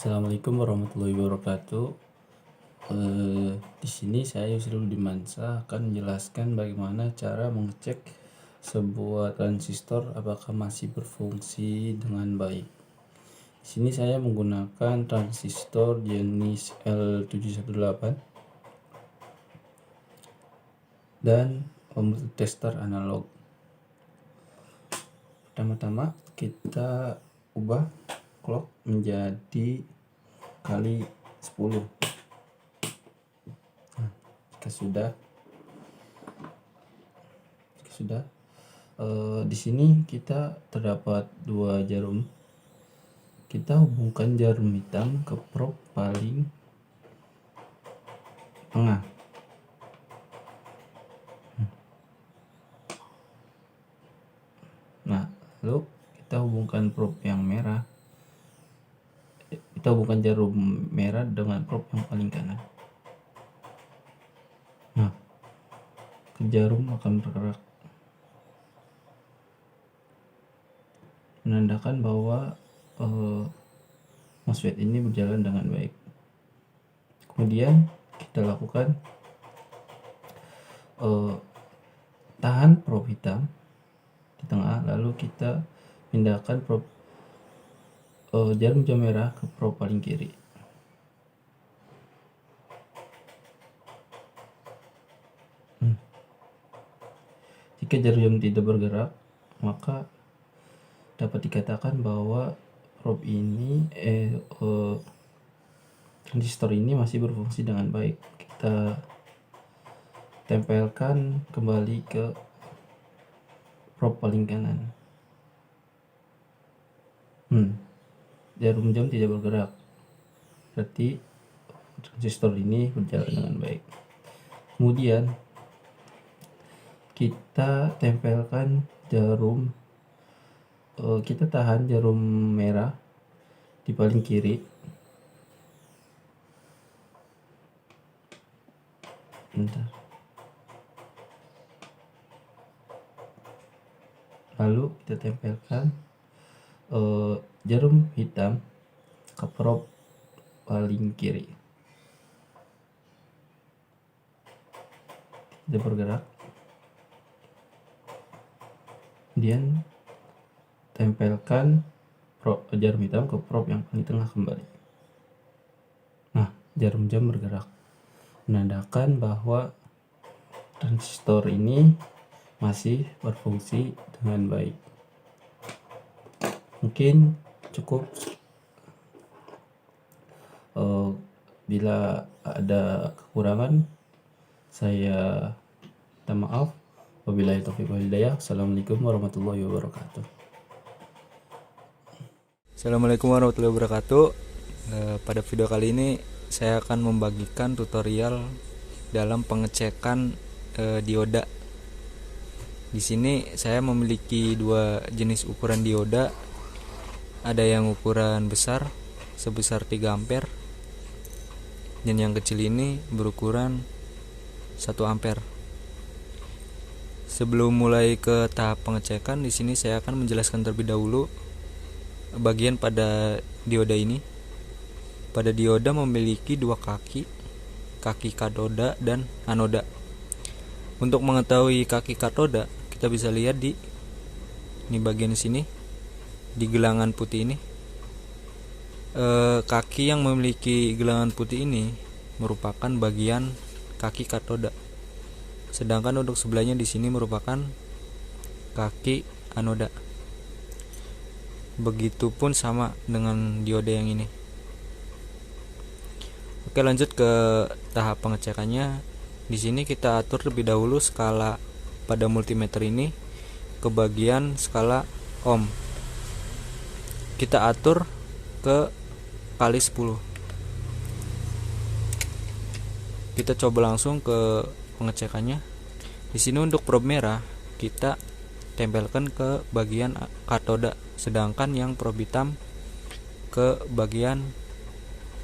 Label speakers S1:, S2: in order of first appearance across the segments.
S1: Assalamualaikum warahmatullahi wabarakatuh. Di sini saya Yusril Dimansyah akan menjelaskan bagaimana cara mengecek sebuah transistor apakah masih berfungsi dengan baik. Di sini saya menggunakan transistor jenis L718 dan multitester analog. Pertama-tama kita ubah clock menjadi kali 10. Jika sudah di sini kita terdapat dua jarum. Kita hubungkan jarum hitam ke probe paling tengah. Nah, lalu kita hubungkan probe yang merah. Kita hubungkan jarum merah dengan probe yang paling kanan. Nah, jarum akan bergerak, menandakan bahwa MOSFET ini berjalan dengan baik. Kemudian kita lakukan tahan probe hitam di tengah, lalu kita pindahkan probe jarum jam merah ke probe paling kiri. Jika jarum jam tidak bergerak, maka dapat dikatakan bahwa probe ini transistor ini masih berfungsi dengan baik. Kita tempelkan kembali ke probe paling kanan. Jarum jam tidak bergerak, berarti transistor ini berjalan dengan baik. Kemudian kita tempelkan kita tahan jarum merah di paling kiri. Lalu kita tempelkan jarum hitam ke probe paling kiri. Tidak bergerak. Kemudian tempelkan jarum hitam ke probe yang paling tengah kembali. Nah, jarum jam bergerak, menandakan bahwa transistor ini masih berfungsi dengan baik. Mungkin cukup. Bila ada kekurangan, saya minta maaf. Wabillahi taufiq wal hidayah. Assalamualaikum warahmatullahi wabarakatuh.
S2: Assalamualaikum warahmatullahi wabarakatuh. Pada video kali ini saya akan membagikan tutorial dalam pengecekan dioda. Di sini saya memiliki dua jenis ukuran dioda. Ada yang ukuran besar sebesar 3 ampere dan yang kecil ini berukuran 1 ampere. Sebelum mulai ke tahap pengecekan, di sini saya akan menjelaskan terlebih dahulu bagian pada dioda ini. Pada dioda memiliki dua kaki katoda dan anoda. Untuk mengetahui kaki katoda, kita bisa lihat di bagian sini, di gelangan putih ini. Kaki yang memiliki gelangan putih ini merupakan bagian kaki katoda. Sedangkan untuk sebelahnya di sini merupakan kaki anoda. Begitupun sama dengan dioda yang ini. Oke, lanjut ke tahap pengecekannya. Di sini kita atur terlebih dahulu skala pada multimeter ini ke bagian skala ohm. Kita atur ke kali 10. Kita coba langsung ke pengecekannya. Di sini untuk probe merah kita tempelkan ke bagian katoda, sedangkan yang probe hitam ke bagian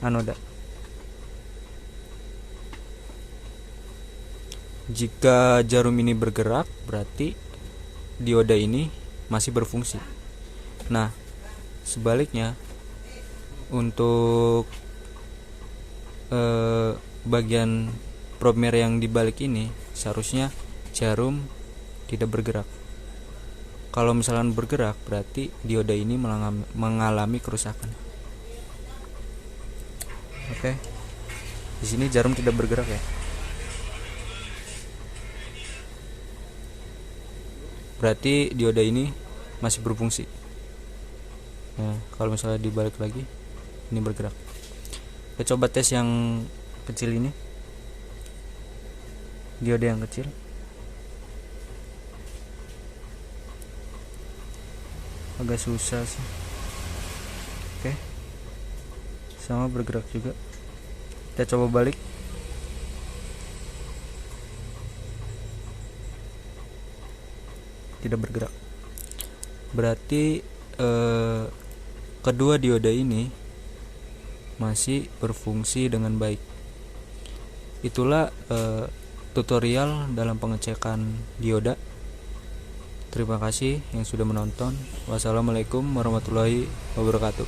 S2: anoda. Jika jarum ini bergerak, berarti dioda ini masih berfungsi. Nah, sebaliknya untuk bagian primer yang dibalik ini seharusnya jarum tidak bergerak. Kalau misalkan bergerak berarti dioda ini mengalami kerusakan. Oke. Di sini jarum tidak bergerak ya. Berarti dioda ini masih berfungsi. Nah, kalau misalnya dibalik lagi ini bergerak. Kita coba tes yang kecil ini. Dioda yang kecil. Agak susah sih. Oke. Sama bergerak juga. Kita coba balik. Tidak bergerak. Berarti kedua dioda ini masih berfungsi dengan baik. Itulah tutorial dalam pengecekan dioda. Terima kasih yang sudah menonton. Wassalamualaikum warahmatullahi wabarakatuh.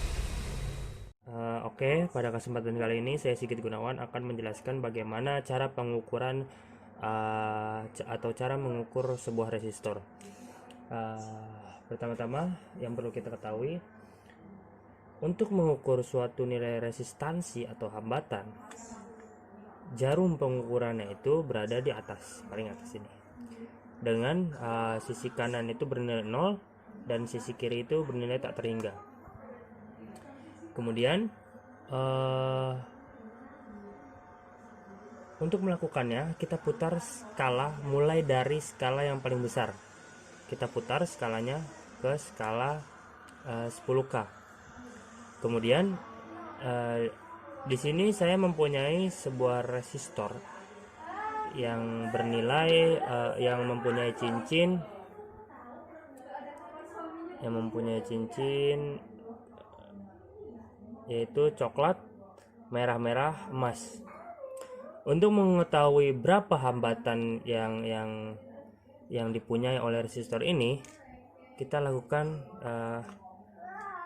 S3: Oke, pada kesempatan kali ini saya Sigit Gunawan akan menjelaskan bagaimana cara pengukuran atau cara mengukur sebuah resistor. Pertama-tama yang perlu kita ketahui, untuk mengukur suatu nilai resistansi atau hambatan, jarum pengukurannya itu berada di atas, paling atas ini, dengan sisi kanan itu bernilai 0 dan sisi kiri itu bernilai tak terhingga. Kemudian untuk melakukannya kita putar skala mulai dari skala yang paling besar. Kita putar skalanya ke skala 10K. Kemudian di sini saya mempunyai sebuah resistor yang bernilai yang mempunyai cincin yaitu coklat, merah-merah, emas. Untuk mengetahui berapa hambatan yang dipunyai oleh resistor ini, kita lakukan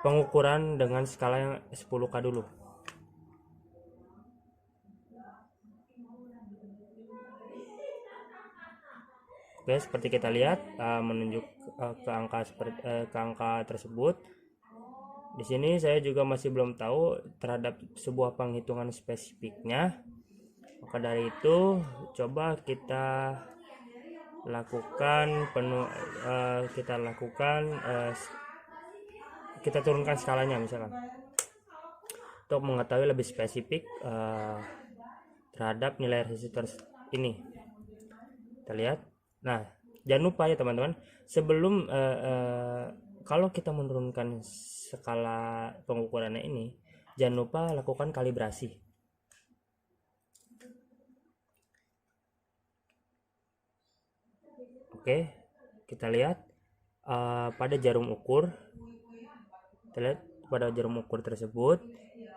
S3: pengukuran dengan skala yang 10K dulu. Oke, seperti kita lihat menunjuk ke angka tersebut. Di sini saya juga masih belum tahu terhadap sebuah penghitungan spesifiknya. Maka dari itu coba kita lakukan kita turunkan skalanya misalkan untuk mengetahui lebih spesifik terhadap nilai resistor ini. Kita lihat. Nah, jangan lupa ya teman-teman, sebelum kalau kita menurunkan skala pengukurannya ini, jangan lupa lakukan kalibrasi. Oke, kita lihat pada jarum ukur. Kita lihat pada jarum ukur tersebut,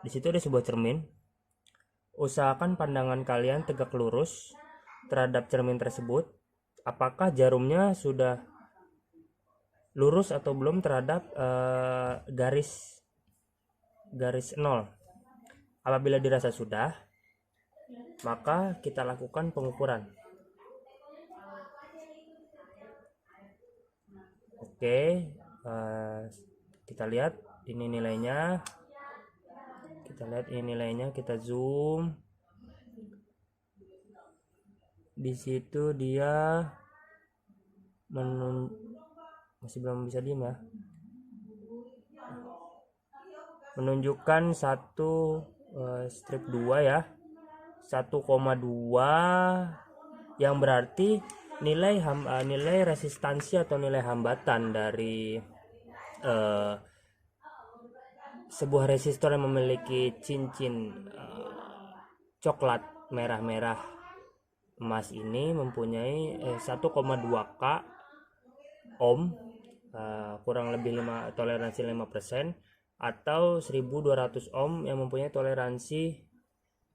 S3: di situ ada sebuah cermin. Usahakan pandangan kalian tegak lurus terhadap cermin tersebut. Apakah jarumnya sudah lurus atau belum terhadap garis 0. Apabila dirasa sudah, maka kita lakukan pengukuran. Oke, kita lihat ini nilainya. Kita zoom. Di situ dia masih belum bisa diem ya, menunjukkan satu strip 2 ya, 1,2, yang berarti nilai resistansi atau nilai hambatan dari sebuah resistor yang memiliki cincin coklat merah-merah emas ini mempunyai 1,2K ohm, kurang lebih toleransi 5%, atau 1200 ohm yang mempunyai toleransi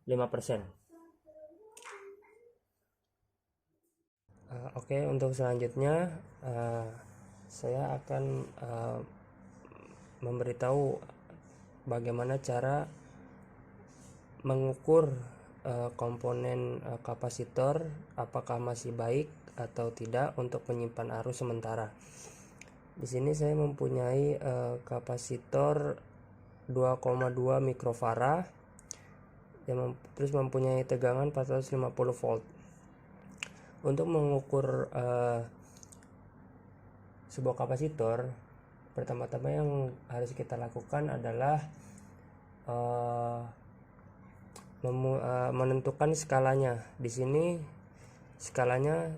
S3: 5%. Oke, untuk selanjutnya saya akan memberitahu bagaimana cara mengukur komponen kapasitor apakah masih baik atau tidak untuk menyimpan arus sementara. Di sini saya mempunyai kapasitor 2,2 mikrofarad yang terus mempunyai tegangan 450 volt. Untuk mengukur sebuah kapasitor, pertama-tama yang harus kita lakukan adalah menentukan skalanya. Di sini skalanya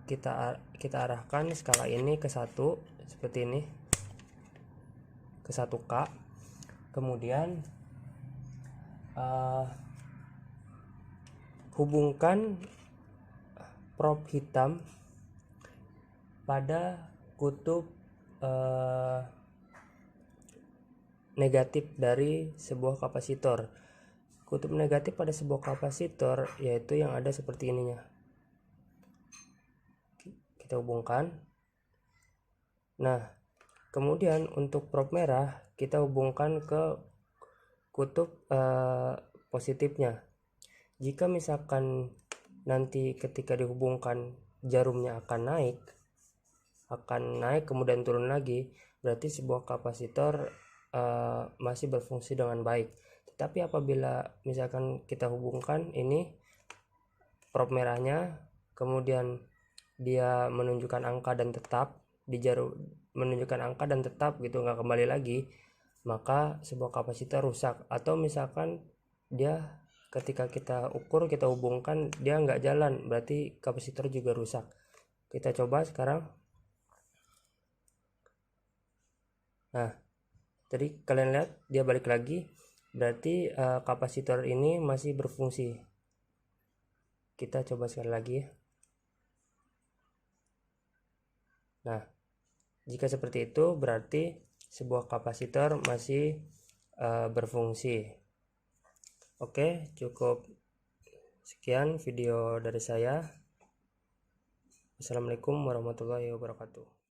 S3: kita arahkan skala ini ke 1 seperti ini, ke 1K. Kemudian hubungkan prob hitam pada kutub negatif dari sebuah kapasitor. Kutub negatif pada sebuah kapasitor yaitu yang ada seperti ininya. Kita hubungkan. Nah, kemudian untuk prob merah kita hubungkan ke kutub positifnya. Jika misalkan nanti ketika dihubungkan jarumnya akan naik kemudian turun lagi, berarti sebuah kapasitor masih berfungsi dengan baik. Tetapi apabila misalkan kita hubungkan ini prob merahnya, kemudian dia menunjukkan angka dan tetap di jarum, menunjukkan angka dan tetap gitu, nggak kembali lagi, maka sebuah kapasitor rusak. Atau misalkan dia ketika kita ukur, kita hubungkan dia nggak jalan, berarti kapasitor juga rusak. Kita coba sekarang. Nah, tadi kalian lihat dia balik lagi, berarti kapasitor ini masih berfungsi. Kita coba sekali lagi. Nah, jika seperti itu berarti sebuah kapasitor masih berfungsi. Oke, cukup sekian video dari saya. Assalamualaikum warahmatullahi wabarakatuh.